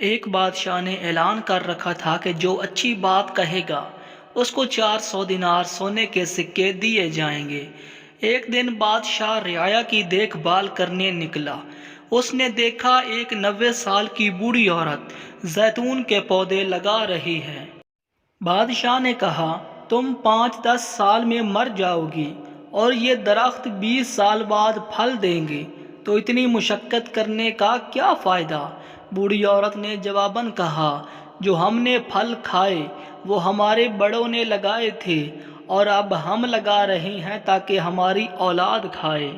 ایک بادشاہ نے اعلان کر رکھا تھا کہ جو اچھی بات کہے گا اس کو 400 دینار سونے کے سکے دیے جائیں گے۔ ایک دن بادشاہ رعایا کی دیکھ بھال کرنے نکلا۔ اس نے دیکھا ایک 90 سال کی بوڑھی عورت زیتون کے پودے لگا رہی ہے۔ بادشاہ نے کہا، تم 5-10 سال میں مر جاؤ گی اور یہ درخت 20 سال بعد پھل دیں گے، تو اتنی مشقت کرنے کا کیا فائدہ؟ بوڑھی عورت نے جواباً کہا، جو ہم نے پھل کھائے وہ ہمارے بڑوں نے لگائے تھے اور اب ہم لگا رہے ہیں تاکہ ہماری اولاد کھائے۔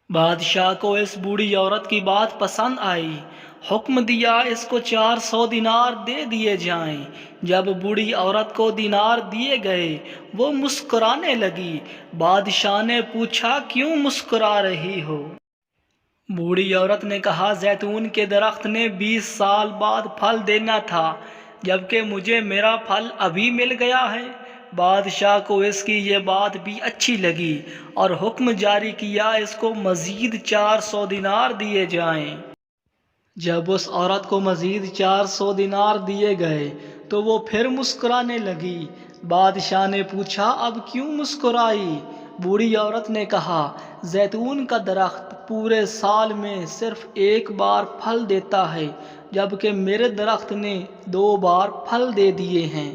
بادشاہ کو اس بوڑھی عورت کی بات پسند آئی۔ حکم دیا اس کو 400 دینار دے دیے جائیں۔ جب بوڑھی عورت کو دینار دیے گئے وہ مسکرانے لگی۔ بادشاہ نے پوچھا، کیوں مسکرا رہی ہو؟ بوڑھی عورت نے کہا، زیتون کے درخت نے 20 سال بعد پھل دینا تھا، جبکہ مجھے میرا پھل ابھی مل گیا ہے۔ بادشاہ کو اس کی یہ بات بھی اچھی لگی اور حکم جاری کیا اس کو مزید 400 دینار دیے جائیں۔ جب اس عورت کو مزید 400 دینار دیے گئے تو وہ پھر مسکرانے لگی۔ بادشاہ نے پوچھا، اب کیوں مسکرائی؟ بوڑھی عورت نے کہا، زیتون کا درخت پورے سال میں صرف ایک بار پھل دیتا ہے، جبکہ میرے درخت نے 2 بار پھل دے دیے ہیں۔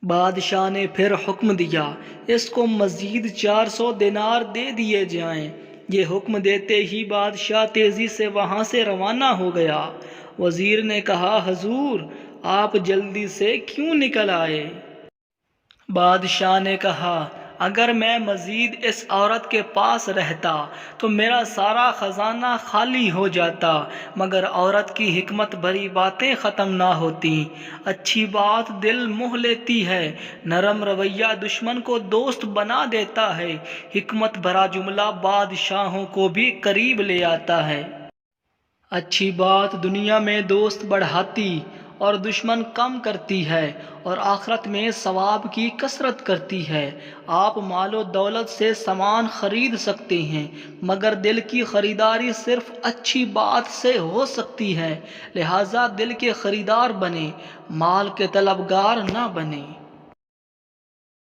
بادشاہ نے پھر حکم دیا اس کو مزید 400 دینار دے دیے جائیں۔ یہ حکم دیتے ہی بادشاہ تیزی سے وہاں سے روانہ ہو گیا۔ وزیر نے کہا، حضور آپ جلدی سے کیوں نکل آئے؟ بادشاہ نے کہا، اگر میں مزید اس عورت کے پاس رہتا تو میرا سارا خزانہ خالی ہو جاتا، مگر عورت کی حکمت بھری باتیں ختم نہ ہوتیں۔ اچھی بات دل موہ لیتی ہے، نرم رویہ دشمن کو دوست بنا دیتا ہے، حکمت بھرا جملہ بادشاہوں کو بھی قریب لے آتا ہے۔ اچھی بات دنیا میں دوست بڑھاتی اور دشمن کم کرتی ہے اور آخرت میں ثواب کی کثرت کرتی ہے۔ آپ مال و دولت سے سامان خرید سکتے ہیں، مگر دل کی خریداری صرف اچھی بات سے ہو سکتی ہے، لہذا دل کے خریدار بنیں، مال کے طلبگار نہ بنیں۔